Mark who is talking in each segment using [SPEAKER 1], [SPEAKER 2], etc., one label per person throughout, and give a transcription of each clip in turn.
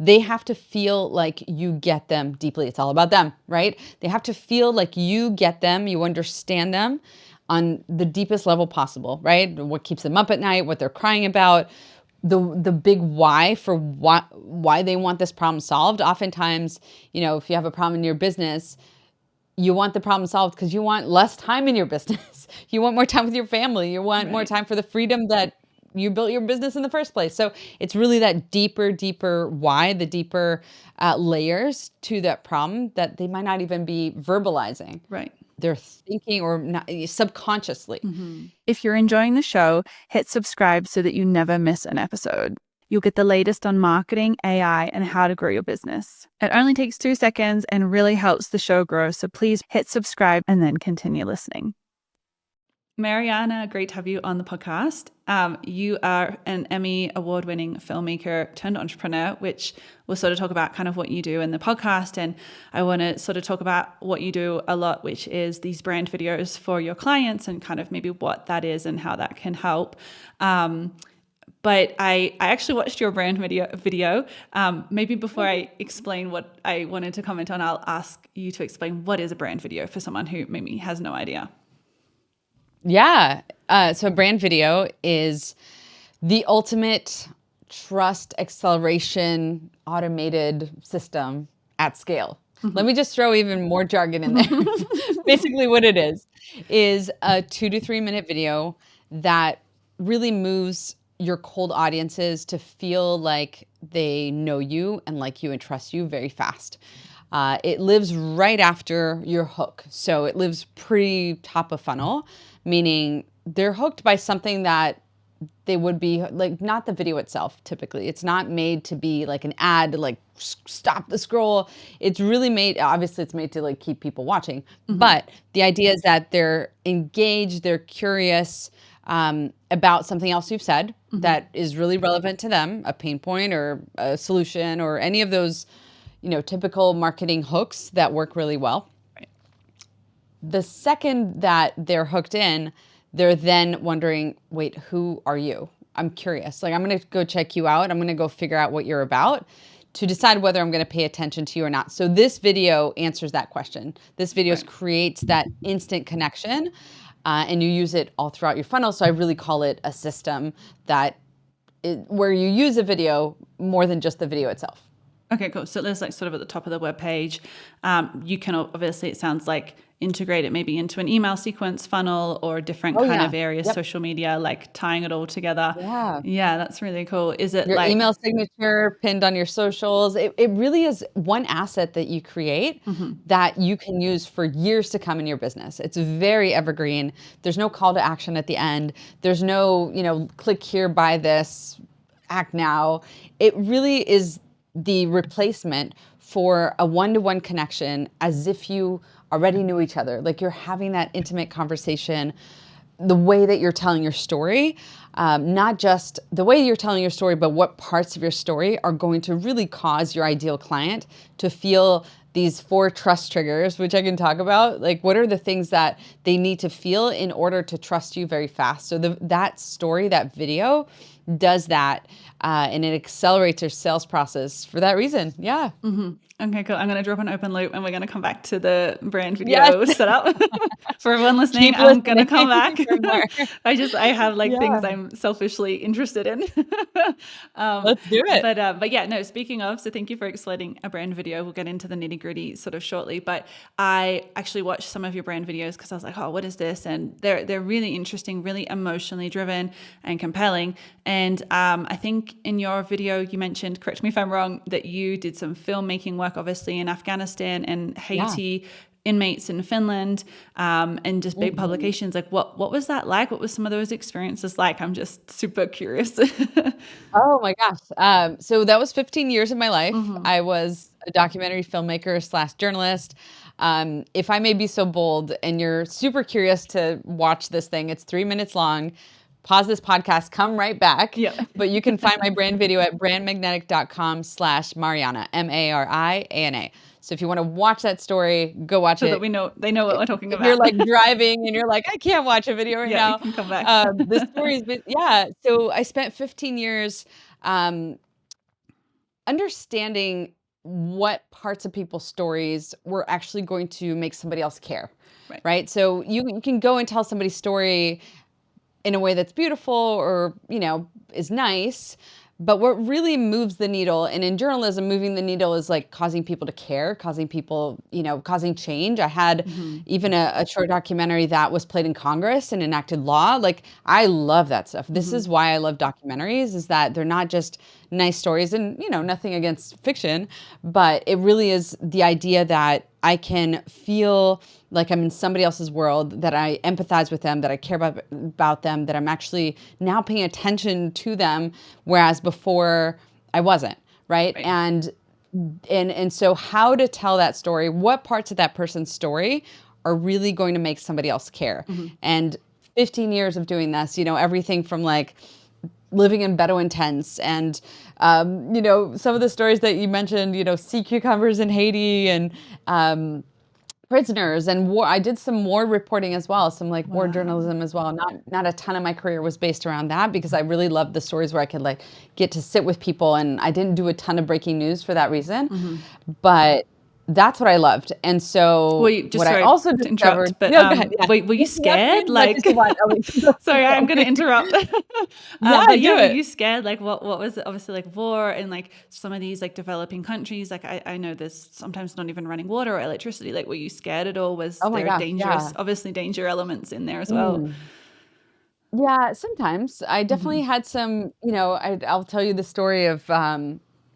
[SPEAKER 1] they have to feel like you get them deeply. It's all about them, right? They have to feel like you get them, you understand them on the deepest level possible, right? What keeps them up at night, what they're crying about, the big why for why they want this problem solved. Oftentimes, if you have a problem in your business, you want the problem solved because you want less time in your business. You want more time with your family. You want more time for the freedom that you built your business in the first place. So it's really that deeper why, the deeper layers to that problem that they might not even be verbalizing.
[SPEAKER 2] Right.
[SPEAKER 1] They're thinking or not, subconsciously.
[SPEAKER 2] If you're enjoying the show, hit subscribe so that you never miss an episode. You'll get the latest on marketing, AI, and how to grow your business. It only takes 2 seconds and really helps the show grow. So please hit subscribe and then continue listening. Mariana, great to have you on the podcast. You are an Emmy award-winning filmmaker turned entrepreneur, which we'll sort of talk about kind of what you do in the podcast. And I want to sort of talk about what you do a lot, which is these brand videos for your clients and kind of maybe what that is and how that can help. But I actually watched your brand video. Maybe before I explain what I wanted to comment on, I'll ask you to explain what is a brand video for someone who maybe has no idea.
[SPEAKER 1] Yeah. So a brand video is the ultimate trust acceleration automated system at scale. Let me just throw even more jargon in there. Basically what it is a 2 to 3 minute video that really moves your cold audiences to feel like they know you and like you and trust you very fast. It lives right after your hook. So it lives pretty top of funnel, meaning they're hooked by something that they would be like, not the video itself. Typically it's not made to be like an ad to like stop the scroll. It's really made, obviously it's made to like keep people watching, but the idea is that they're engaged, they're curious about something else you've said that is really relevant to them, a pain point or a solution or any of those, typical marketing hooks that work really well.
[SPEAKER 2] Right.
[SPEAKER 1] The second that they're hooked in, they're then wondering, wait, who are you? I'm curious. Like, I'm going to go check you out. I'm going to go figure out what you're about to decide whether I'm going to pay attention to you or not. So this video answers that question. This video creates that instant connection, and you use it all throughout your funnel. So I really call it a system where you use a video more than just the video itself.
[SPEAKER 2] Okay, cool. So there's like sort of at the top of the webpage, you can obviously, it sounds like, integrate it maybe into an email sequence funnel or different kind of areas, social media, like tying it all together. Yeah, that's really cool. Is it
[SPEAKER 1] your
[SPEAKER 2] like
[SPEAKER 1] email signature pinned on your socials? It really is one asset that you create that you can use for years to come in your business. It's very evergreen. There's no call to action at the end. There's no, click here, buy this, act now. It really is the replacement for a one-to-one connection as if you already knew each other. Like you're having that intimate conversation, the way that you're telling your story, not just the way you're telling your story, but what parts of your story are going to really cause your ideal client to feel these 4 trust triggers, which I can talk about. Like, what are the things that they need to feel in order to trust you very fast? So that story, that video does that, and it accelerates your sales process for that reason. Yeah.
[SPEAKER 2] Okay, cool. I'm going to drop an open loop and we're going to come back to the brand video setup. For everyone listening, I'm going to come back. I have like things I'm selfishly interested in.
[SPEAKER 1] Let's do it.
[SPEAKER 2] But yeah, no, speaking of, so thank you for explaining a brand video. We'll get into the nitty gritty sort of shortly, but I actually watched some of your brand videos because I was like, oh, what is this? And they're really interesting, really emotionally driven and compelling. And I think in your video, you mentioned, correct me if I'm wrong, that you did some filmmaking work, obviously in Afghanistan and Haiti, inmates in Finland, and just big publications. Like what was that like? What was some of those experiences like? I'm just super curious.
[SPEAKER 1] Oh my gosh. So that was 15 years of my life. I was a documentary filmmaker / journalist. If I may be so bold and you're super curious to watch this thing, it's 3 minutes long. Pause this podcast, come right back. But you can find my brand video at brandmagnetic.com/Mariana, Mariana. So if you want to watch that story, go watch it.
[SPEAKER 2] So that they know what we're talking about.
[SPEAKER 1] You're like driving and you're like, I can't watch a video right now.
[SPEAKER 2] You can come back.
[SPEAKER 1] The story's been, so I spent 15 years understanding what parts of people's stories were actually going to make somebody else care, right? So you can go and tell somebody's story in a way that's beautiful or, is nice. But what really moves the needle, and in journalism, moving the needle is like causing people to care, causing people, causing change. I had even a short documentary that was played in Congress and enacted law. Like, I love that stuff. This is why I love documentaries, is that they're not just nice stories and, nothing against fiction, but it really is the idea that I can feel like I'm in somebody else's world, that I empathize with them, that I care about them, that I'm actually now paying attention to them, whereas before I wasn't, right? And so how to tell that story, what parts of that person's story are really going to make somebody else care? And 15 years of doing this, everything from like living in Bedouin tents and, some of the stories that you mentioned, sea cucumbers in Haiti and, prisoners and war. I did some war reporting as well, some like war journalism as well. Not a ton of my career was based around that, because I really loved the stories where I could like get to sit with people, and I didn't do a ton of breaking news for that reason. But that's what I loved. And so what I also discovered,
[SPEAKER 2] but were you scared? Sorry, I'm going to interrupt. Were you scared? Like, what was it? Obviously, like war and like some of these like developing countries. Like, I know there's sometimes not even running water or electricity. Like, were you scared at all? Was there obviously danger elements in there as well?
[SPEAKER 1] Yeah, sometimes. I definitely had some, I'll tell you the story of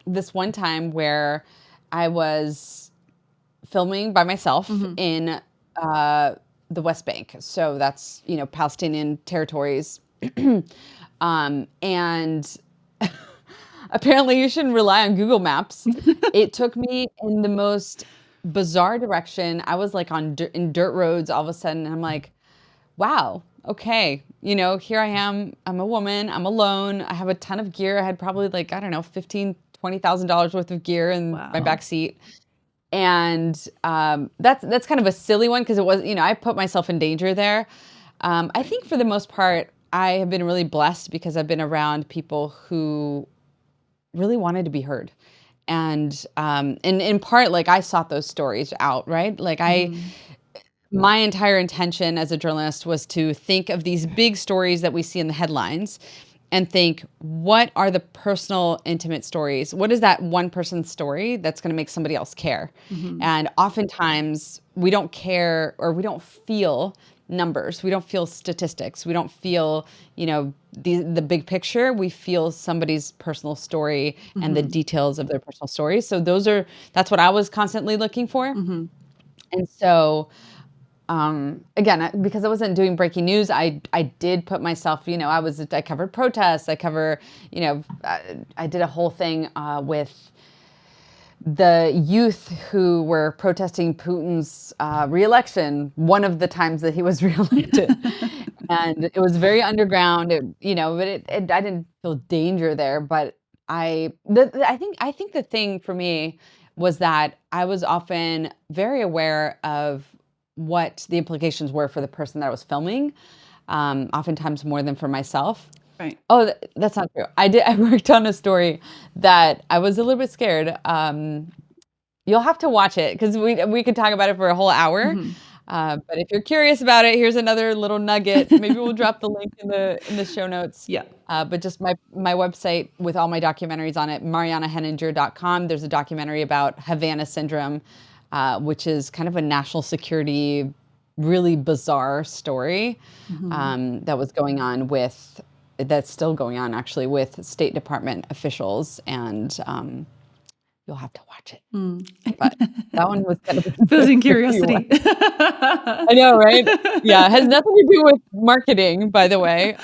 [SPEAKER 1] this one time where I was filming by myself in the West Bank. So that's, Palestinian territories. And apparently you shouldn't rely on Google Maps. It took me in the most bizarre direction. I was like in dirt roads all of a sudden, and I'm like, wow, okay. Here I am. I'm a woman. I'm alone. I have a ton of gear. I had probably like, I don't know, $15,000, $20,000 worth of gear in my back seat. And that's kind of a silly one, because it was, I put myself in danger there. I think for the most part, I have been really blessed because I've been around people who really wanted to be heard. And in part, like, I sought those stories out, right? Like my entire intention as a journalist was to think of these big stories that we see in the headlines and think, what are the personal, intimate stories? What is that one person's story that's going to make somebody else care? And oftentimes we don't care, or we don't feel numbers. We don't feel statistics. We don't feel, the big picture. We feel somebody's personal story and the details of their personal story. So that's what I was constantly looking for. And so, again, because I wasn't doing breaking news, I did put myself, I covered protests. I I did a whole thing with the youth who were protesting Putin's reelection, one of the times that he was reelected. And it was very underground, but I didn't feel danger there. But I think the thing for me was that I was often very aware of what the implications were for the person that I was filming, oftentimes more than for myself.
[SPEAKER 2] Right.
[SPEAKER 1] Oh, that's not true. I worked on a story that I was a little bit scared. You'll have to watch it, because we could talk about it for a whole hour. But if you're curious about it, here's another little nugget. Maybe we'll drop the link in the show notes.
[SPEAKER 2] Yeah.
[SPEAKER 1] But just my website with all my documentaries on it, marianahenninger.com. There's a documentary about Havana syndrome, which is kind of a national security, really bizarre story that was going on that's still going on actually with State Department officials, and you'll have to watch it. But that one was kind of
[SPEAKER 2] building curiosity.
[SPEAKER 1] I know, right? Yeah, it has nothing to do with marketing, by the way.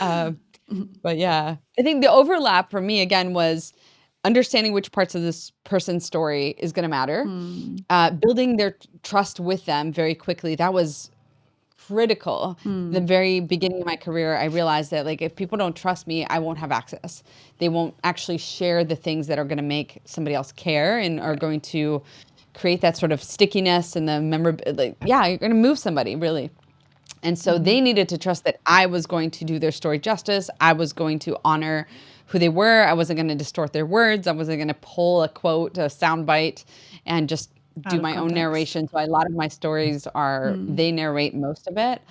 [SPEAKER 1] But yeah, I think the overlap for me again was understanding which parts of this person's story is going to matter, building their trust with them very quickly. That was critical. The very beginning of my career, I realized that like if people don't trust me, I won't have access. They won't actually share the things that are going to make somebody else care and are going to create that sort of stickiness and the you're going to move somebody really. And so they needed to trust that I was going to do their story justice. I was going to honor who they were. I wasn't going to distort their words. I wasn't going to pull a quote, a soundbite, and just
[SPEAKER 2] Out
[SPEAKER 1] do
[SPEAKER 2] of
[SPEAKER 1] my own
[SPEAKER 2] context.
[SPEAKER 1] narration. So a lot of my stories are, they narrate most of it.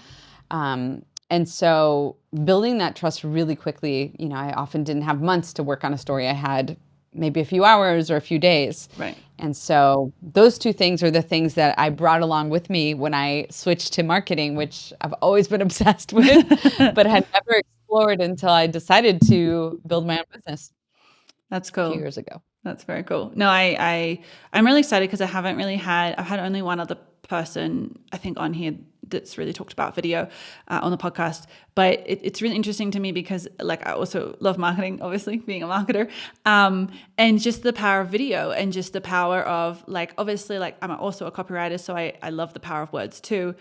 [SPEAKER 1] And so building that trust really quickly, I often didn't have months to work on a story. I had maybe a few hours or a few days.
[SPEAKER 2] Right.
[SPEAKER 1] And so those two things are the things that I brought along with me when I switched to marketing, which I've always been obsessed with, but had never explored until I decided to build my own business
[SPEAKER 2] That's
[SPEAKER 1] a few
[SPEAKER 2] cool.
[SPEAKER 1] years ago.
[SPEAKER 2] That's very cool. No, I'm really excited because I've had only one other person I think on here that's really talked about video on the podcast, but it's really interesting to me because like I also love marketing, obviously being a marketer, and just the power of video and just the power of like, obviously like I'm also a copywriter, so I love the power of words too.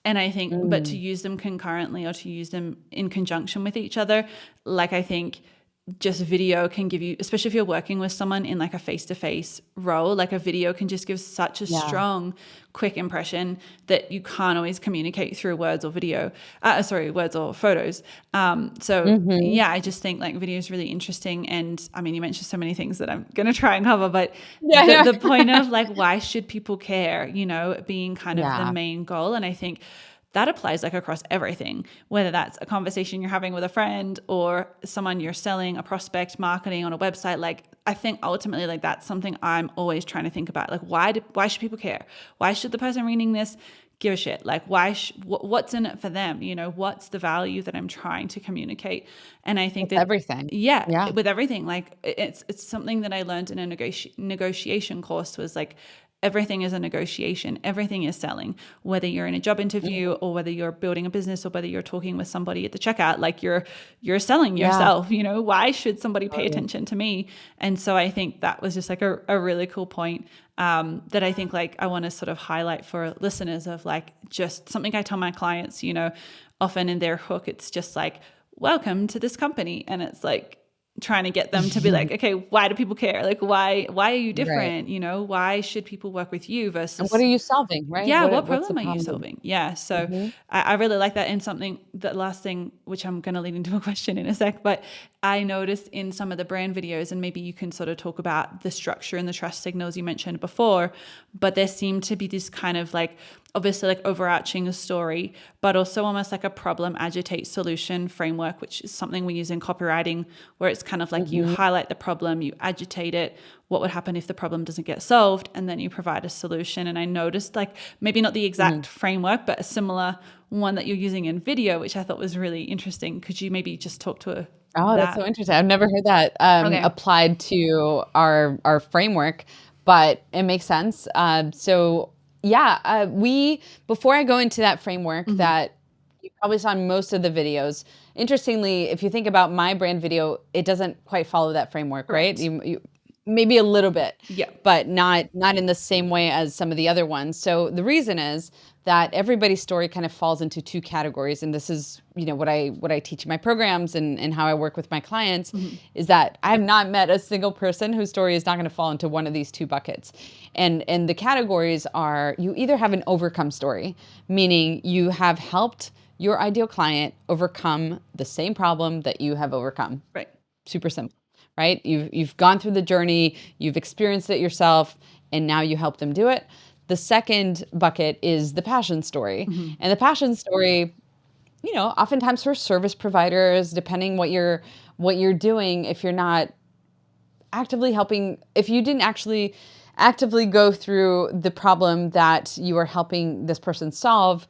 [SPEAKER 2] And I think, but to use them concurrently or to use them in conjunction with each other, like I think just video can give you, especially if you're working with someone in like a face-to-face role, like a video can just give such a strong, quick impression that you can't always communicate through words or words or photos. Yeah, I just think like video is really interesting. And I mean, you mentioned so many things that I'm going to try and cover, but the point of like, why should people care, being kind of the main goal. And I think that applies like across everything, whether that's a conversation you're having with a friend or someone you're selling, a prospect, marketing on a website. Like I think ultimately like that's something I'm always trying to think about. Like why should people care? Why should the person reading this give a shit? Like what's in it for them? What's the value that I'm trying to communicate? And I think that
[SPEAKER 1] everything.
[SPEAKER 2] Yeah, with everything, like it's something that I learned in a negotiation course was like, everything is a negotiation. Everything is selling, whether you're in a job interview or whether you're building a business or whether you're talking with somebody at the checkout, like you're selling yourself, why should somebody pay attention to me? And so I think that was just like a really cool point that I think like I want to sort of highlight for listeners of like just something I tell my clients, often in their hook, it's just like, welcome to this company. And it's like, trying to get them to be like, okay, why do people care? Like, why are you different?
[SPEAKER 1] Right.
[SPEAKER 2] Why should people work with you versus
[SPEAKER 1] and what are you solving, right?
[SPEAKER 2] Yeah, what
[SPEAKER 1] what's the
[SPEAKER 2] problem are you
[SPEAKER 1] problem?
[SPEAKER 2] solving? Yeah. So I really like that. And something, that last thing, which I'm going to lead into a question in a sec, but I noticed in some of the brand videos, and maybe you can sort of talk about the structure and the trust signals you mentioned before, but there seemed to be this kind of like, obviously like overarching a story, but also almost like a problem, agitate, solution framework, which is something we use in copywriting, where it's kind of like you highlight the problem, you agitate it, what would happen if the problem doesn't get solved, and then you provide a solution. And I noticed like maybe not the exact framework, but a similar one that you're using in video, which I thought was really interesting. Could you maybe just talk to
[SPEAKER 1] That's so interesting. I've never heard that
[SPEAKER 2] Okay.
[SPEAKER 1] applied to our framework, but it makes sense. Before I go into that framework that you probably saw in most of the videos, interestingly, if you think about my brand video, it doesn't quite follow that framework, right? You maybe a little bit, but not in the same way as some of the other ones. So the reason is that everybody's story kind of falls into two categories. And this is, what I teach in my programs and how I work with my clients is that I have not met a single person whose story is not going to fall into one of these two buckets. And the categories are, you either have an overcome story, meaning you have helped your ideal client overcome the same problem that you have overcome.
[SPEAKER 2] Right.
[SPEAKER 1] Super simple, right? You've gone through the journey, you've experienced it yourself, and now you help them do it. The second bucket is the passion story. And the passion story, oftentimes for service providers, depending what you're doing, if you're not actively helping, if you didn't actually actively go through the problem that you are helping this person solve,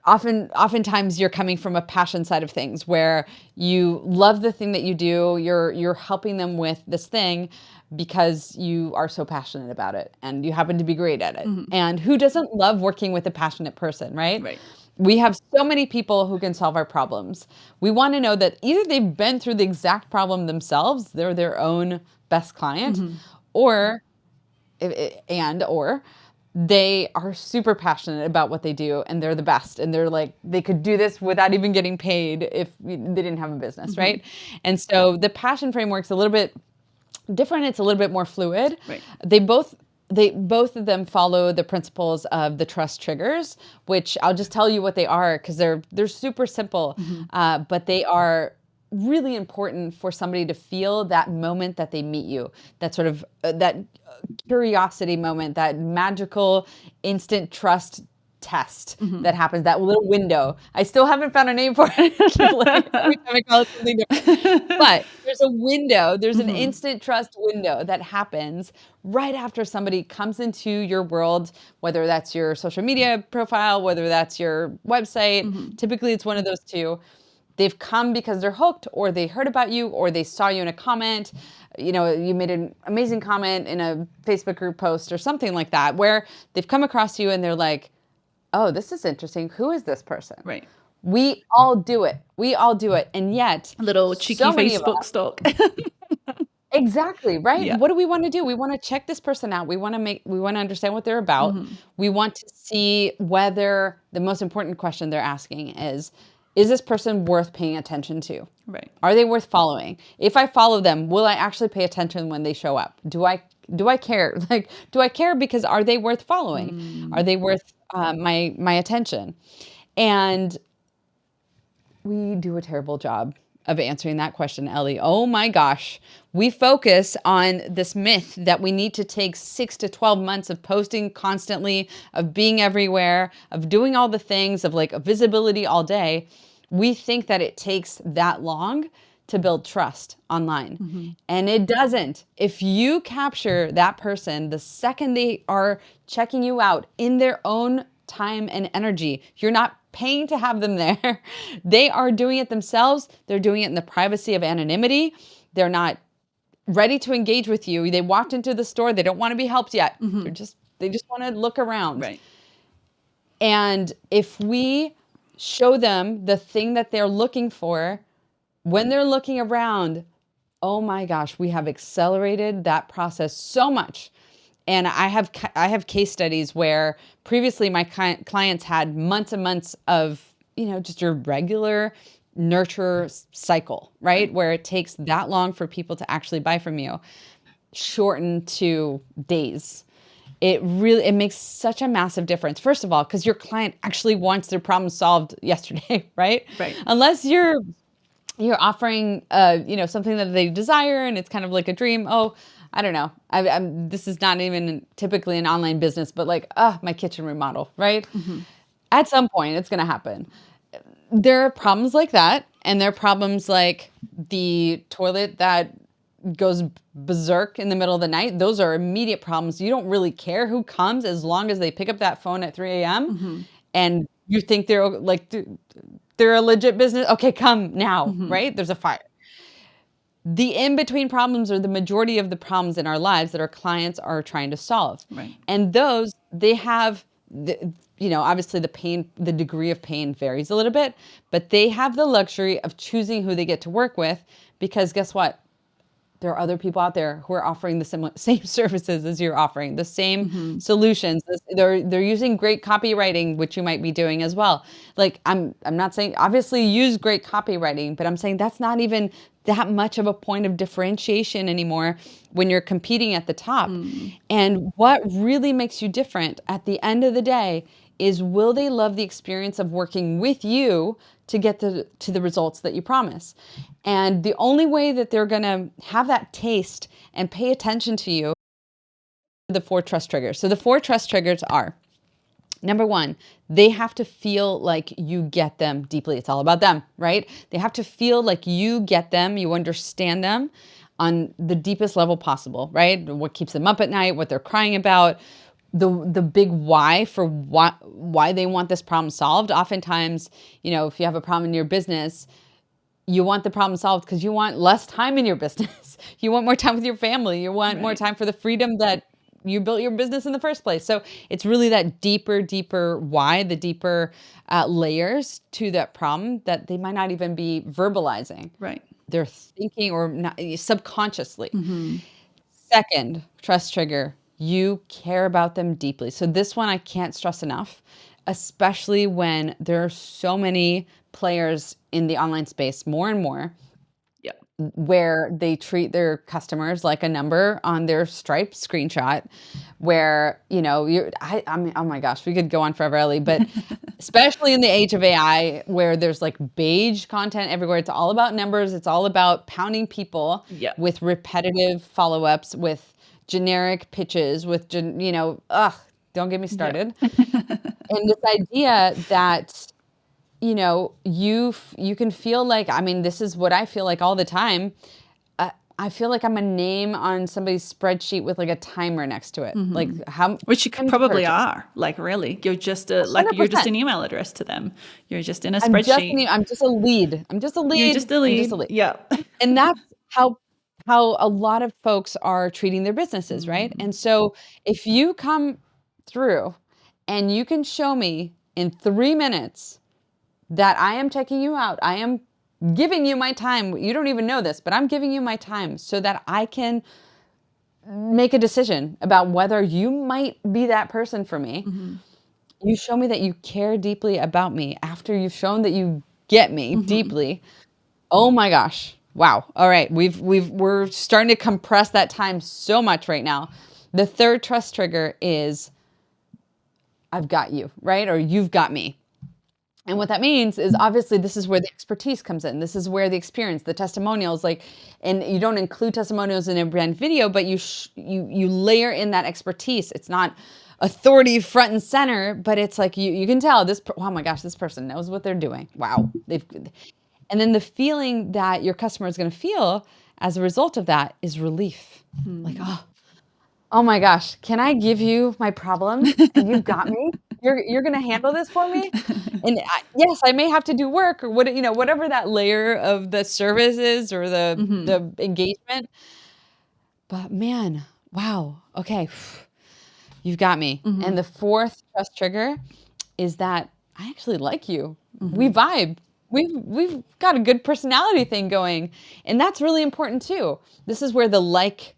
[SPEAKER 1] oftentimes you're coming from a passion side of things where you love the thing that you do, you're helping them with this thing because you are so passionate about it and you happen to be great at it. And who doesn't love working with a passionate person, right?
[SPEAKER 2] Right.
[SPEAKER 1] We have so many people who can solve our problems. We want to know that either they've been through the exact problem themselves, they're their own best client, or they are super passionate about what they do and they're the best and they're like, they could do this without even getting paid if they didn't have a business, right? And so the passion framework's a little bit different. It's a little bit more fluid.
[SPEAKER 2] Right.
[SPEAKER 1] They both of them follow the principles of the trust triggers, which I'll just tell you what they are because they're super simple, but they are really important for somebody to feel that moment that they meet you, that sort of that curiosity moment, that magical instant trust test that happens, that little window. I still haven't found a name for it. I keep like, every time I call it something different. But there's a window, there's an instant trust window that happens right after somebody comes into your world, whether that's your social media profile, whether that's your website. Typically, it's one of those two. They've come because they're hooked, or they heard about you, or they saw you in a comment. You know, you made an amazing comment in a Facebook group post or something like that, where they've come across you and they're like, oh, this is interesting. Who is this person?
[SPEAKER 2] Right.
[SPEAKER 1] We all do it. We all do it. And yet,
[SPEAKER 2] A little cheeky
[SPEAKER 1] so many of
[SPEAKER 2] Facebook
[SPEAKER 1] us,
[SPEAKER 2] stalk.
[SPEAKER 1] exactly, right?
[SPEAKER 2] Yeah.
[SPEAKER 1] What do we want to do? We want to check this person out. We want to understand what they're about. We want to see whether the most important question they're asking is this person worth paying attention to?
[SPEAKER 2] Right.
[SPEAKER 1] Are they worth following? If I follow them, will I actually pay attention when they show up? Do I care? Like, do I care because are they worth following? Are they worth my attention? And we do a terrible job of answering that question, Ellie. Oh my gosh. We focus on this myth that we need to take 6 to 12 months of posting constantly, of being everywhere, of doing all the things, of like visibility all day. We think that it takes that long to build trust online. And it doesn't. If you capture that person the second they are checking you out in their own time and energy, you're not paying to have them there. They are doing it themselves. They're doing it in the privacy of anonymity. They're not ready to engage with you. They walked into the store. They don't want to be helped yet. They just want to look around.
[SPEAKER 2] Right.
[SPEAKER 1] And if we show them the thing that they're looking for when they're looking around, oh my gosh, we have accelerated that process so much. And I have case studies where previously my clients had months and months of, just your regular nurture cycle, right? Where it takes that long for people to actually buy from you, shortened to days. It makes such a massive difference. First of all, because your client actually wants their problem solved yesterday, right?
[SPEAKER 2] Right.
[SPEAKER 1] Unless you're offering, something that they desire and it's kind of like a dream. Oh, I don't know. This is not even typically an online business, but like, my kitchen remodel, right? At some point, it's going to happen. There are problems like that, and there are problems like the toilet that goes berserk in the middle of the night. Those are immediate problems. You don't really care who comes as long as they pick up that phone at 3 a.m. And you think they're a legit business. Okay, come now, right? There's a fire. The in-between problems are the majority of the problems in our lives that our clients are trying to solve.
[SPEAKER 2] Right.
[SPEAKER 1] And those, they have, obviously the pain, the degree of pain varies a little bit, but they have the luxury of choosing who they get to work with, because guess what? There are other people out there who are offering the same services as you're offering, the same solutions. They're using great copywriting, which you might be doing as well. Like, I'm not saying obviously use great copywriting, but I'm saying that's not even that much of a point of differentiation anymore when you're competing at the top. And what really makes you different at the end of the day is, will they love the experience of working with you to get to the results that you promise? And the only way that they're going to have that taste and pay attention to you, the 4 trust triggers. So the 4 trust triggers are, number 1, they have to feel like you get them deeply. It's all about them, right? They have to feel like you get them, you understand them on the deepest level possible, right? What keeps them up at night, what they're crying about, the big why for why they want this problem solved. Oftentimes, if you have a problem in your business, you want the problem solved because you want less time in your business. You want more time with your family. You want more time for the freedom that you built your business in the first place. So it's really that deeper why, the deeper layers to that problem that they might not even be verbalizing.
[SPEAKER 2] Right.
[SPEAKER 1] They're thinking or not, subconsciously. Second trust trigger, you care about them deeply. So this one I can't stress enough, especially when there are so many players in the online space, more and more.
[SPEAKER 2] Yep.
[SPEAKER 1] where they treat their customers like a number on their Stripe screenshot, where, I mean, oh my gosh, we could go on forever, Ellie, but especially in the age of AI, where there's like beige content everywhere, it's all about numbers, it's all about pounding people
[SPEAKER 2] Yeah.
[SPEAKER 1] with repetitive follow-ups, with generic pitches, with, don't get me
[SPEAKER 2] Yeah.
[SPEAKER 1] started. And this idea that you can feel like, I mean, this is what I feel like all the time. I feel like I'm a name on somebody's spreadsheet with like a timer next to it. Like how
[SPEAKER 2] Which you
[SPEAKER 1] time to
[SPEAKER 2] probably
[SPEAKER 1] purchase.
[SPEAKER 2] are. Like, really, you're just you're just
[SPEAKER 1] 100%.
[SPEAKER 2] an email address to them. You're just in a spreadsheet.
[SPEAKER 1] I'm just a lead. I'm just a
[SPEAKER 2] You're
[SPEAKER 1] lead.
[SPEAKER 2] just a
[SPEAKER 1] I'm just a
[SPEAKER 2] lead.
[SPEAKER 1] lead.
[SPEAKER 2] Yeah.
[SPEAKER 1] And that's how a lot of folks are treating their businesses, right? And so if you come through and you can show me in 3 minutes that I am checking you out, I am giving you my time. You don't even know this, but I'm giving you my time so that I can make a decision about whether you might be that person for me. You show me that you care deeply about me after you've shown that you get me deeply. Oh my gosh. Wow. All right. We're starting to compress that time so much right now. The third trust trigger is I've got you, right? Or you've got me. And what that means is obviously this is where the expertise comes in. This is where the experience, the testimonials, like, and you don't include testimonials in a brand video, but you layer in that expertise. It's not authority front and center, but it's like you can tell oh my gosh, this person knows what they're doing. Wow. And then the feeling that your customer is going to feel as a result of that is relief. Like, oh my gosh, can I give you my problems and you've got me? You're going to handle this for me? And yes, I may have to do work or whatever that layer of the service is or the engagement. But man, wow. Okay. You've got me. And the fourth trust trigger is that I actually like you. We vibe. We've got a good personality thing going. And that's really important too. This is where the like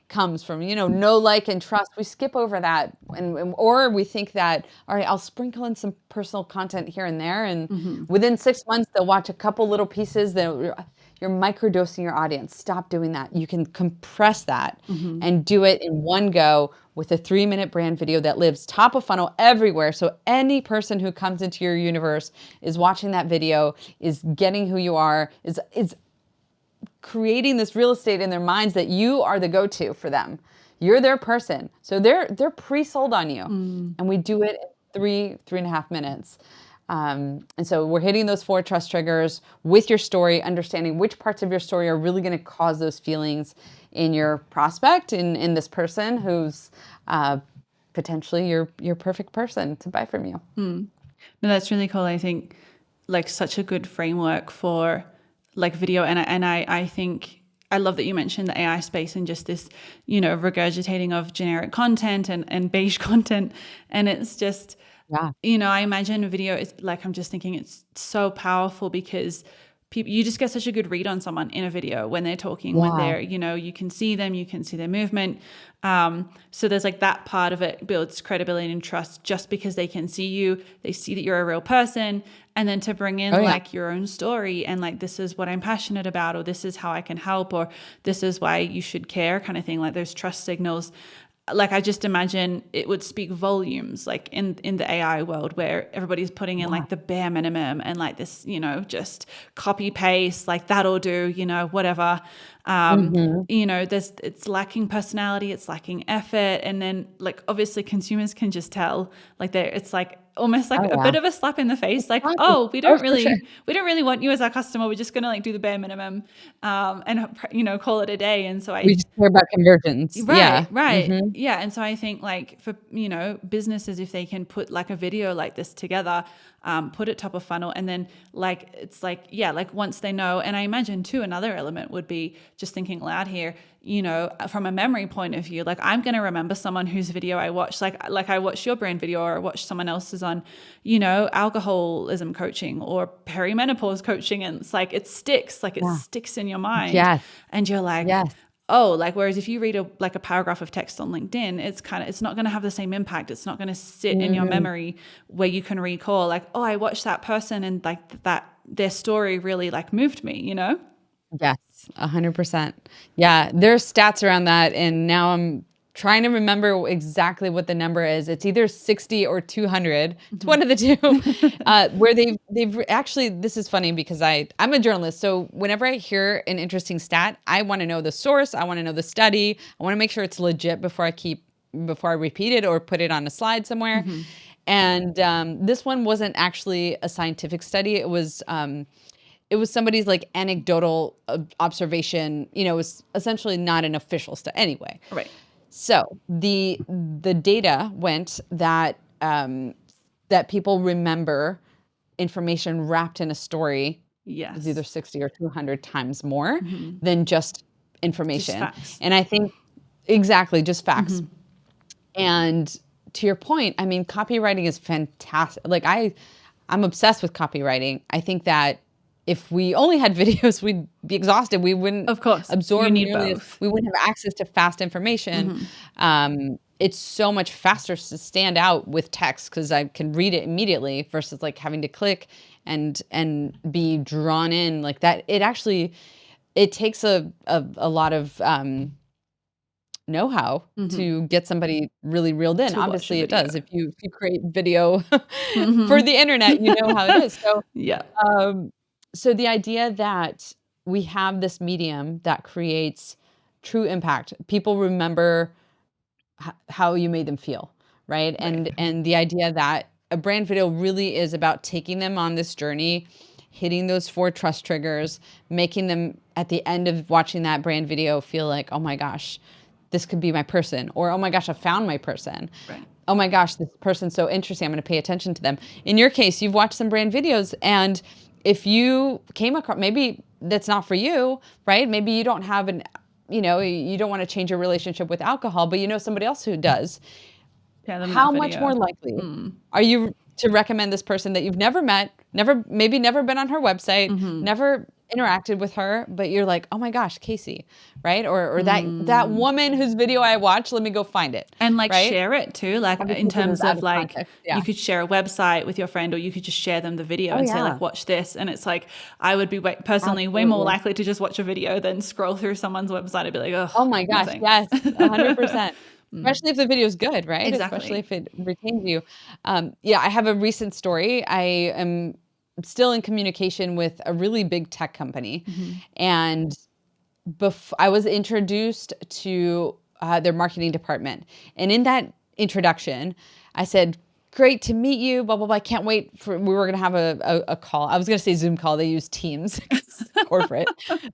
[SPEAKER 1] comes from, know, like, and trust. We skip over that or we think that, all right, I'll sprinkle in some personal content here and there. And within 6 months, they'll watch a couple little pieces. You're microdosing your audience. Stop doing that. You can compress that and do it in one go with a 3-minute brand video that lives top of funnel everywhere. So any person who comes into your universe is watching that video, is getting who you are, is creating this real estate in their minds that you are the go-to for them. You're their person. So they're pre-sold on you. And we do it in 3.5 minutes. And so we're hitting those 4 trust triggers with your story, understanding which parts of your story are really going to cause those feelings in your prospect, in this person who's potentially your perfect person to buy from you.
[SPEAKER 2] No, that's really cool. I think like such a good framework for like video. And I think I love that you mentioned the AI space and just this, regurgitating of generic content and beige content. And it's just, I imagine video is like, I'm just thinking it's so powerful because you just get such a good read on someone in a video when they're talking, when they're, you can see them, you can see their movement. So there's like that part of it builds credibility and trust just because they can see you, they see that you're a real person. And then to bring in like your own story and like, this is what I'm passionate about, or this is how I can help, or this is why you should care kind of thing. Like those trust signals. Like I just imagine it would speak volumes like in the AI world where everybody's putting in like the bare minimum and like this, just copy paste, like that'll do, whatever. It's lacking personality, it's lacking effort. And then like obviously consumers can just tell like it's like almost like a bit of a slap in the face. Like, we don't really want you as our customer. We're just going to like do the bare minimum and call it a day. And so
[SPEAKER 1] We just care about conversions.
[SPEAKER 2] Right. Yeah. And so I think like for, businesses, if they can put like a video like this together, put it top of funnel and then like, it's like, like once they know, and I imagine too, another element would be just thinking loud here, from a memory point of view, like I'm going to remember someone whose video I watched, like I watched your brand video or I watched someone else's on, alcoholism coaching or perimenopause coaching. And it's like, it sticks in your mind.
[SPEAKER 1] Yes.
[SPEAKER 2] And you're like, oh, like, whereas if you read a paragraph of text on LinkedIn, it's not going to have the same impact. It's not going to sit in your memory where you can recall like, oh, I watched that person and like that, their story really like moved me,
[SPEAKER 1] Yes. 100%. Yeah, there's stats around that, and now I'm trying to remember exactly what the number is. It's either 60 or 200. It's one of the two. Where actually, this is funny because I'm a journalist, so whenever I hear an interesting stat, I want to know the source, I want to know the study, I want to make sure it's legit before I repeat it or put it on a slide somewhere. And this one wasn't actually a scientific study. It was somebody's like anecdotal observation. It was essentially not an official study anyway.
[SPEAKER 2] Right.
[SPEAKER 1] So the data went that that people remember information wrapped in a story is either 60 or 200 times more than just information.
[SPEAKER 2] Just facts.
[SPEAKER 1] And I think exactly just facts. And to your point, I mean, copywriting is fantastic. Like I'm obsessed with copywriting. I think that if we only had videos, we'd be exhausted. We wouldn't
[SPEAKER 2] Of course.
[SPEAKER 1] absorb
[SPEAKER 2] You need
[SPEAKER 1] nearly
[SPEAKER 2] both.
[SPEAKER 1] we wouldn't have access to fast information. It's so much faster to stand out with text because I can read it immediately versus like having to click and be drawn in like that. It takes a lot of know-how to get somebody really reeled in.
[SPEAKER 2] To watch a
[SPEAKER 1] Obviously it
[SPEAKER 2] video.
[SPEAKER 1] does. If you create video for the internet, you know how it is. So
[SPEAKER 2] Yeah.
[SPEAKER 1] so the idea that we have this medium that creates true impact, people remember how you made them feel, right? And the idea that a brand video really is about taking them on this journey, hitting those 4 trust triggers, making them at the end of watching that brand video feel like, oh my gosh, this could be my person, or oh my gosh, I found my person.
[SPEAKER 2] Right.
[SPEAKER 1] Oh my gosh, this person's so interesting, I'm going to pay attention to them. In your case, you've watched some brand videos, and if you came across, maybe that's not for you, right? Maybe you don't have you don't want to change your relationship with alcohol, but you know somebody else who does. How much more likely are you to recommend this person that you've never met, maybe never been on her website, never interacted with her, but you're like, oh my gosh, Casey, right? Or that woman whose video I watched, let me go find it.
[SPEAKER 2] And like
[SPEAKER 1] right?
[SPEAKER 2] share it too, like
[SPEAKER 1] Obviously,
[SPEAKER 2] in
[SPEAKER 1] this is
[SPEAKER 2] terms
[SPEAKER 1] out
[SPEAKER 2] of
[SPEAKER 1] of
[SPEAKER 2] like
[SPEAKER 1] context, yeah.
[SPEAKER 2] you could share a website with your friend, or you could just share them the video and say
[SPEAKER 1] yeah.
[SPEAKER 2] like, watch this. And it's like, I would be personally way more
[SPEAKER 1] Absolutely.
[SPEAKER 2] likely to just watch a video than scroll through someone's website and be like,
[SPEAKER 1] Oh
[SPEAKER 2] oh
[SPEAKER 1] my
[SPEAKER 2] no
[SPEAKER 1] gosh,
[SPEAKER 2] thanks.
[SPEAKER 1] yes, 100%. Especially if the video is good, right?
[SPEAKER 2] Exactly.
[SPEAKER 1] Especially if it retains you. Yeah, I have a recent story. I am still in communication with a really big tech company, and I was introduced to their marketing department, and in that introduction, I said, "Great to meet you." Blah blah blah. I can't wait we were gonna have a call. I was gonna say Zoom call. They use Teams, corporate,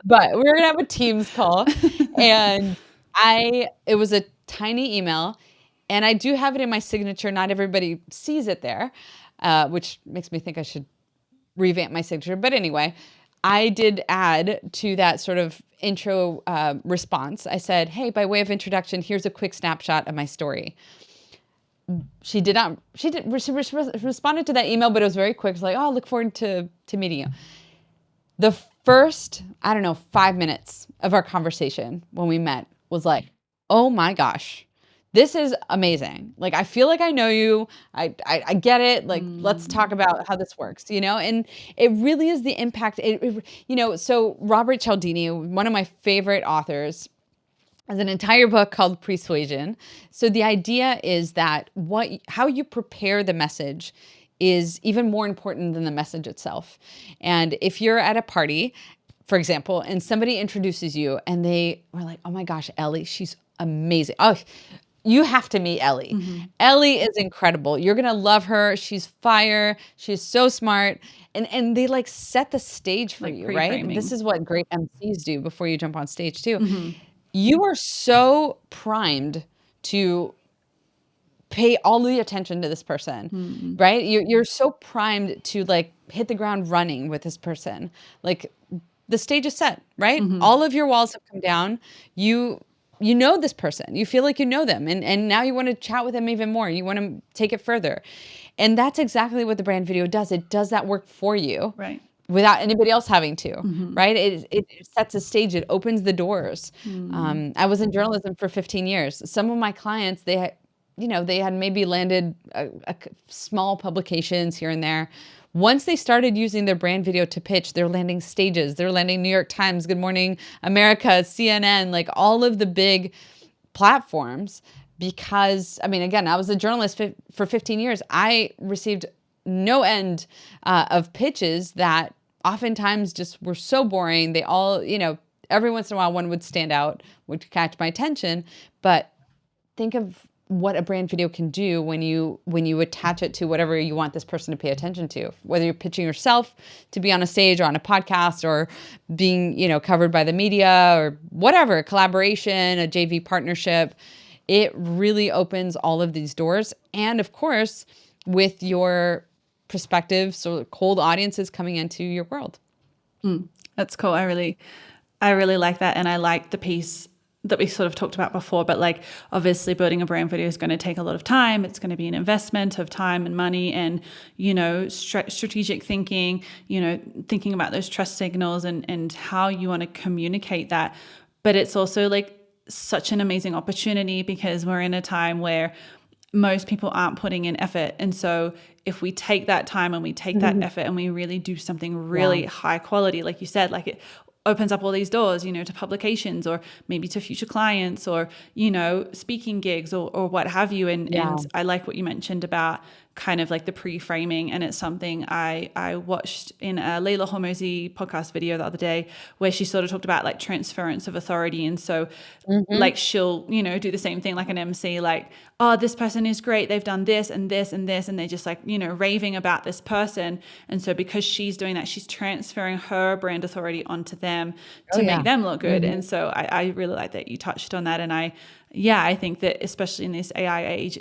[SPEAKER 1] but we were gonna have a Teams call, and it was a tiny email, and I do have it in my signature. Not everybody sees it there, which makes me think I should revamp my signature. But anyway, I did add to that sort of intro response. I said, hey, by way of introduction, here's a quick snapshot of my story. She responded to that email, but it was very quick. It's like, oh, I look forward to meeting you. The first, 5 minutes of our conversation when we met was like, oh my gosh, this is amazing. Like, I feel like I know you. I get it. Like, let's talk about how this works, and it really is the impact. So Robert Cialdini, one of my favorite authors, has an entire book called Persuasion. So the idea is that how you prepare the message is even more important than the message itself. And if you're at a party, for example, and somebody introduces you and they were like, oh my gosh, Ellie, she's amazing. Oh, you have to meet Ellie. Ellie is incredible. You're going to love her. She's fire. She's so smart. And they like set the stage for you, right? This is what great MCs do before you jump on stage too. You are so primed to pay all the attention to this person, right? You're so primed to like hit the ground running with this person. Like the stage is set, right? All of your walls have come down. You know this person. You feel like you know them. And now you want to chat with them even more. You want to take it further. And that's exactly what the brand video does. It does that work for you.
[SPEAKER 2] Right.
[SPEAKER 1] Without anybody else having to, right? It sets a stage. It opens the doors. I was in journalism for 15 years. Some of my clients, they had maybe landed small publications here and there. once they started using their brand video to pitch, they're landing stages, they're landing New York Times, Good Morning America, CNN, like all of the big platforms. Because, I mean, again, I was a journalist for 15 years. I received no end of pitches that oftentimes just were so boring. They all, every once in a while one would stand out, would catch my attention. But think of what a brand video can do when you attach it to whatever you want this person to pay attention to, whether you're pitching yourself to be on a stage or on a podcast or being, covered by the media or whatever, collaboration, a JV partnership. It really opens all of these doors. And of course, with your prospective, so cold audiences coming into your world.
[SPEAKER 2] That's cool. I really like that. And I like the piece that we sort of talked about before, but like obviously building a brand video is going to take a lot of time. It's going to be an investment of time and money and, strategic thinking, thinking about those trust signals and how you want to communicate that. But it's also like such an amazing opportunity because we're in a time where most people aren't putting in effort. And so if we take that time and we take that effort and we really do something really high quality, like you said, like it opens up all these doors, to publications or maybe to future clients or, speaking gigs or what have you. And I like what you mentioned about kind of like the pre-framing. And it's something I watched in a Leila Hormozi podcast video the other day where she sort of talked about like transference of authority. And so like she'll, do the same thing like an MC, like, oh, this person is great. They've done this and this and this. And they're just like, raving about this person. And so because she's doing that, she's transferring her brand authority onto them to make them look good. And so I really like that you touched on that. And I think that especially in this AI age,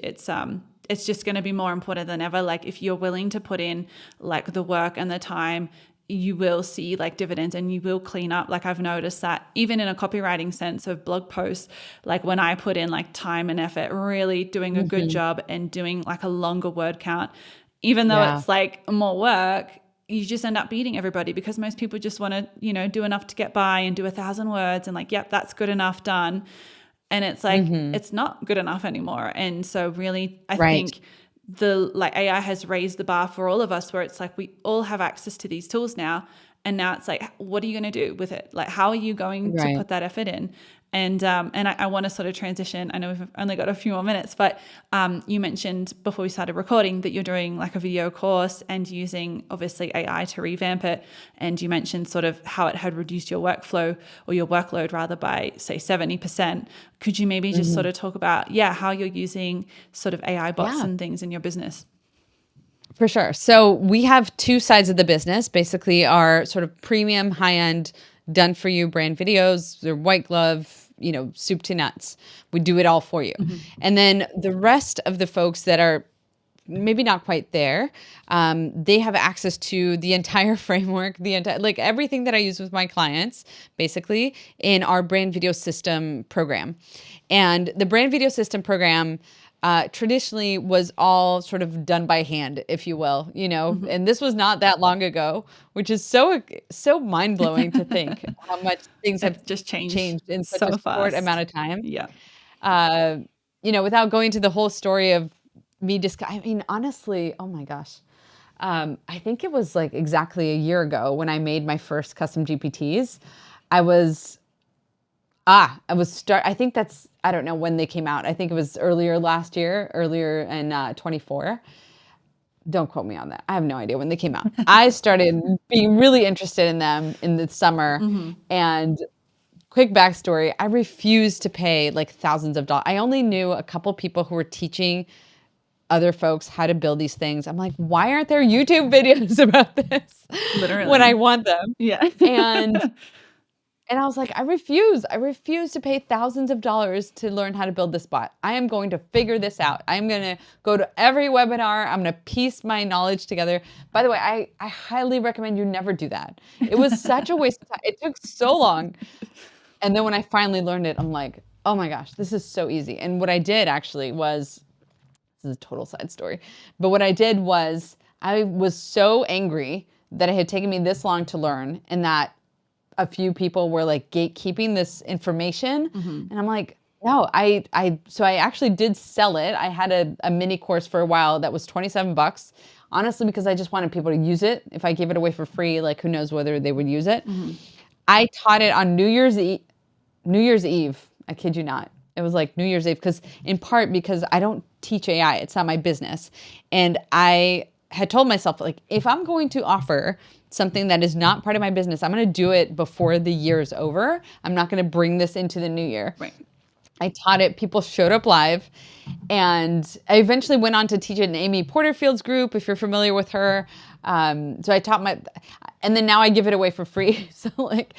[SPEAKER 2] it's just going to be more important than ever. Like if you're willing to put in like the work and the time, you will see like dividends and you will clean up. Like I've noticed that even in a copywriting sense of blog posts, like when I put in like time and effort, really doing a good job and doing like a longer word count, even though it's like more work, you just end up beating everybody because most people just want to, do enough to get by and do 1,000 words and like, yep, that's good enough, done. And it's like, it's not good enough anymore. And so really, I think the like AI has raised the bar for all of us where it's like, we all have access to these tools now. And now it's like, what are you going to do with it? Like, how are you going to put that effort in? And I want to sort of transition. I know we've only got a few more minutes, but you mentioned before we started recording that you're doing like a video course and using obviously AI to revamp it. And you mentioned sort of how it had reduced your workflow or your workload rather by say 70%. Could you maybe just sort of talk about, how you're using sort of AI bots and things in your business?
[SPEAKER 1] For sure. So we have two sides of the business, basically our sort of premium high-end done for you brand videos. They're white glove, soup to nuts. We do it all for you. And then the rest of the folks that are maybe not quite there, they have access to the entire framework, like everything that I use with my clients, basically in our brand video system program. And the brand video system program traditionally was all sort of done by hand, if you will, and this was not that long ago, which is so mind-blowing to think how much things have
[SPEAKER 2] just changed
[SPEAKER 1] in such
[SPEAKER 2] so
[SPEAKER 1] a short
[SPEAKER 2] fast
[SPEAKER 1] amount of time.
[SPEAKER 2] Yeah.
[SPEAKER 1] Without going to the whole story of me I mean, honestly, oh my gosh. I think it was like exactly a year ago when I made my first custom GPTs. I think that's, I don't know when they came out. I think it was earlier in 24. Don't quote me on that. I have no idea when they came out. I started being really interested in them in the summer. And quick backstory, I refused to pay like thousands of dollars. I only knew a couple people who were teaching other folks how to build these things. I'm like, why aren't there YouTube videos about this?
[SPEAKER 2] Literally.
[SPEAKER 1] When I want them?
[SPEAKER 2] Yeah.
[SPEAKER 1] And I was like, I refuse to pay thousands of dollars to learn how to build this bot. I am going to figure this out. I'm going to go to every webinar. I'm going to piece my knowledge together. By the way, I highly recommend you never do that. It was such a waste of time. It took so long. And then when I finally learned it, I'm like, oh my gosh, this is so easy. And what I did actually was, this is a total side story, but what I did was I was so angry that it had taken me this long to learn and that a few people were like gatekeeping this information. And I'm like, no, so I actually did sell it. I had a mini course for a while that was $27 honestly, because I just wanted people to use it. If I gave it away for free, like who knows whether they would use it. I taught it on New Year's Eve. I kid you not. It was like New Year's Eve in part because I don't teach AI. It's not my business. And I had told myself, like, if I'm going to offer something that is not part of my business, I'm going to do it before the year is over. I'm not going to bring this into the new year.
[SPEAKER 2] Right.
[SPEAKER 1] I taught it. People showed up live. And I eventually went on to teach it in Amy Porterfield's group, if you're familiar with her. So I taught and then now I give it away for free. So like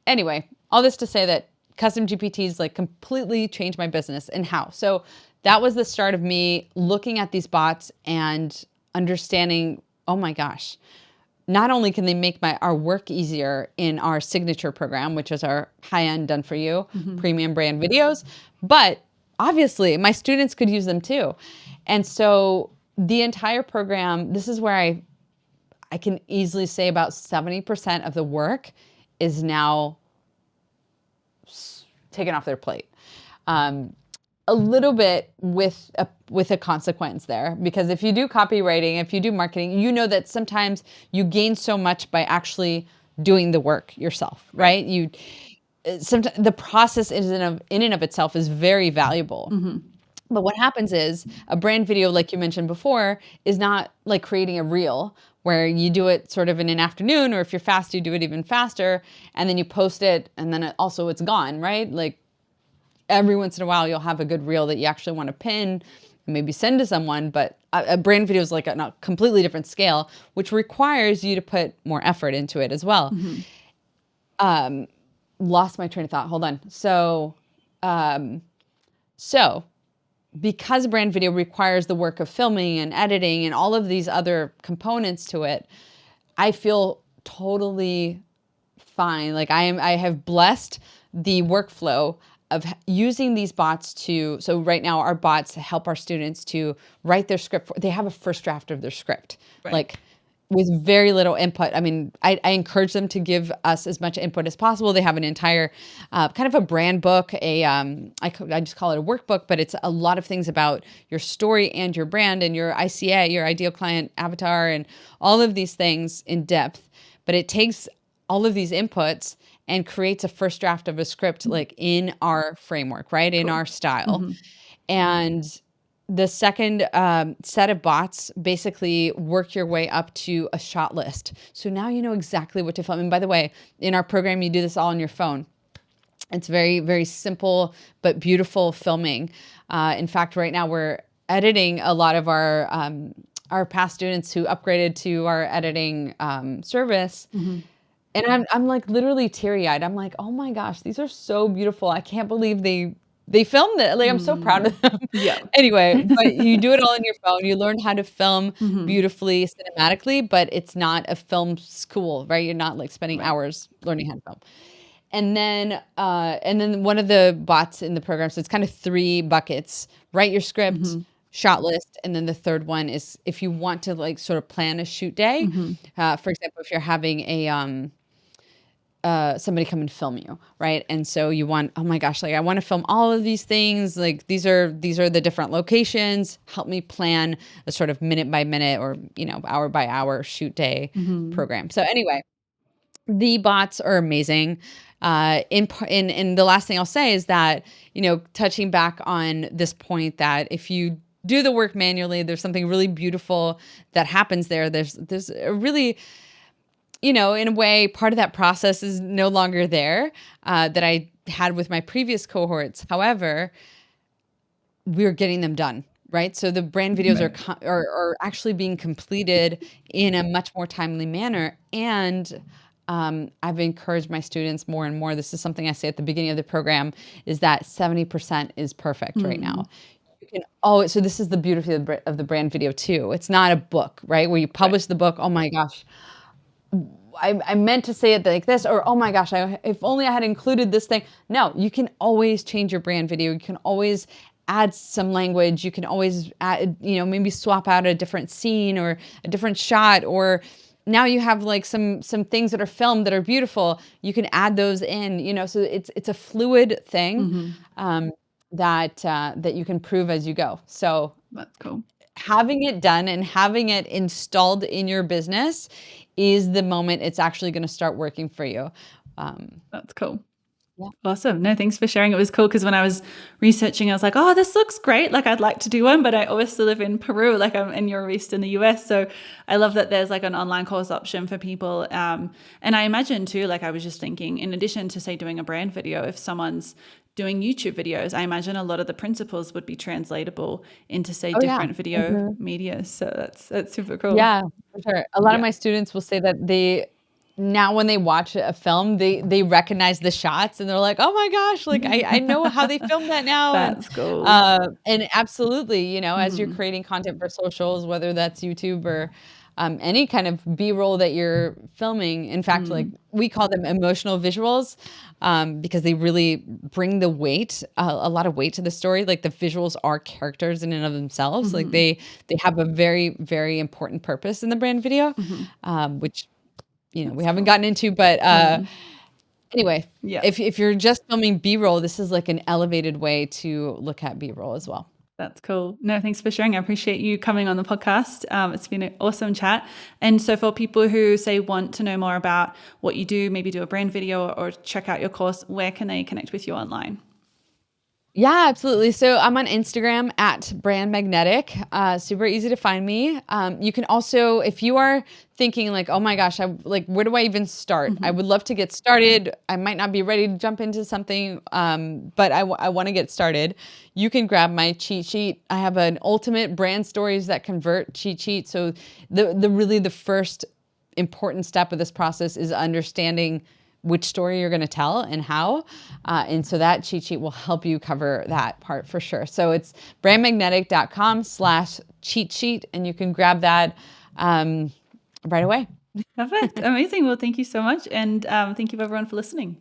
[SPEAKER 1] anyway, all this to say that custom GPTs like completely changed my business. And how? So that was the start of me looking at these bots and understanding, oh my gosh, not only can they make our work easier in our signature program, which is our high-end done for you premium brand videos, but obviously my students could use them too. And so the entire program, this is where I can easily say about 70% of the work is now taken off their plate. A little bit with a consequence there, because if you do copywriting, if you do marketing, you know that sometimes you gain so much by actually doing the work yourself, right? Sometimes the process in and of itself is very valuable. But what happens is a brand video, like you mentioned before, is not like creating a reel where you do it sort of in an afternoon, or if you're fast, you do it even faster, and then you post it, and then it's gone, right? Like every once in a while, you'll have a good reel that you actually want to pin and maybe send to someone, but a brand video is like on a completely different scale, which requires you to put more effort into it as well. Lost my train of thought. Hold on. So because brand video requires the work of filming and editing and all of these other components to it, I feel totally fine. Like I have blessed the workflow of using these bots so right now our bots help our students to write their script. They have a first draft of their script, like with very little input. I mean, I encourage them to give us as much input as possible. They have an entire kind of a brand book, I just call it a workbook, but it's a lot of things about your story and your brand and your ICA, your ideal client avatar, and all of these things in depth. But it takes all of these inputs and creates a first draft of a script like in our framework, right? In our style. And the second set of bots basically work your way up to a shot list. So now you know exactly what to film. And by the way, in our program, you do this all on your phone. It's very, very simple but beautiful filming. In fact, right now we're editing a lot of our past students who upgraded to our editing service. And I'm like literally teary-eyed. I'm like, oh my gosh, these are so beautiful. I can't believe they filmed it. Like, I'm so proud of them.
[SPEAKER 2] Yeah.
[SPEAKER 1] Anyway, but you do it all on your phone. You learn how to film beautifully, cinematically, but it's not a film school, right? You're not like spending hours learning how to film. And then one of the bots in the program, so it's kind of 3 buckets: write your script, shot list, and then the third one is if you want to like sort of plan a shoot day. For example, if you're having somebody come and film you, right? And so you want, oh my gosh, like I want to film all of these things. Like these are the different locations. Help me plan a sort of minute by minute or, hour by hour shoot day program. So anyway, the bots are amazing. In the last thing I'll say is that, touching back on this point that if you do the work manually, there's something really beautiful that happens there. There's a really, in a way, part of that process is no longer there that I had with my previous cohorts. However, we're getting them done, right? So the brand videos are actually being completed in a much more timely manner. And I've encouraged my students more and more. This is something I say at the beginning of the program, is that 70% is perfect right now. So this is the beauty of the brand video too. It's not a book, right? Where you publish the book, oh my gosh, I meant to say it like this, or oh my gosh, if only I had included this thing. No, you can always change your brand video. You can always add some language. You can always add, maybe swap out a different scene or a different shot, or now you have like some things that are filmed that are beautiful. You can add those in, so it's a fluid thing that you can prove as you go. So
[SPEAKER 2] that's cool.
[SPEAKER 1] having it done and having it installed in your business is the moment it's actually going to start working for you.
[SPEAKER 2] That's cool.
[SPEAKER 1] Yeah.
[SPEAKER 2] Awesome. No, thanks for sharing. It was cool because when I was researching, I was like, oh, this looks great. Like, I'd like to do one, but I obviously live in Peru, like and you're based in the US. So I love that there's like an online course option for people. And I imagine too, like I was just thinking, in addition to say doing a brand video, if someone's doing YouTube videos, I imagine a lot of the principles would be translatable into say
[SPEAKER 1] Oh, yeah.
[SPEAKER 2] different video media. So that's super cool.
[SPEAKER 1] Yeah, for sure. A lot of
[SPEAKER 2] Yeah.
[SPEAKER 1] my students will say that now when they watch a film, they recognize the shots and they're like, "Oh my gosh, like I know how they filmed that now."
[SPEAKER 2] That's cool.
[SPEAKER 1] And absolutely, as you're
[SPEAKER 2] Mhm.
[SPEAKER 1] creating content for socials, whether that's YouTube or any kind of B-roll that you're filming. In fact, like we call them emotional visuals, because they really bring the weight, a lot of weight to the story. Like the visuals are characters in and of themselves. Like they have a very, very important purpose in the brand video, which we
[SPEAKER 2] That's
[SPEAKER 1] haven't
[SPEAKER 2] cool.
[SPEAKER 1] gotten into. But anyway,
[SPEAKER 2] Yeah.
[SPEAKER 1] if you're just filming B-roll, this is like an elevated way to look at B-roll as well.
[SPEAKER 2] That's cool. No, thanks for sharing. I appreciate you coming on the podcast. It's been an awesome chat. And so for people who say want to know more about what you do, maybe do a brand video or check out your course, where can they connect with you online?
[SPEAKER 1] Yeah, absolutely. So I'm on Instagram at Brand Magnetic. Super easy to find me. You can also, if you are thinking like, oh my gosh, where do I even start? I would love to get started. I might not be ready to jump into something, but I want to get started. You can grab my cheat sheet. I have an ultimate brand stories that convert cheat sheet. So the first important step of this process is understanding which story you're going to tell and how. And so that cheat sheet will help you cover that part for sure. So it's brandmagnetic.com/cheat sheet, and you can grab that right away.
[SPEAKER 2] Perfect. Amazing. Well, thank you so much. And thank you everyone for listening.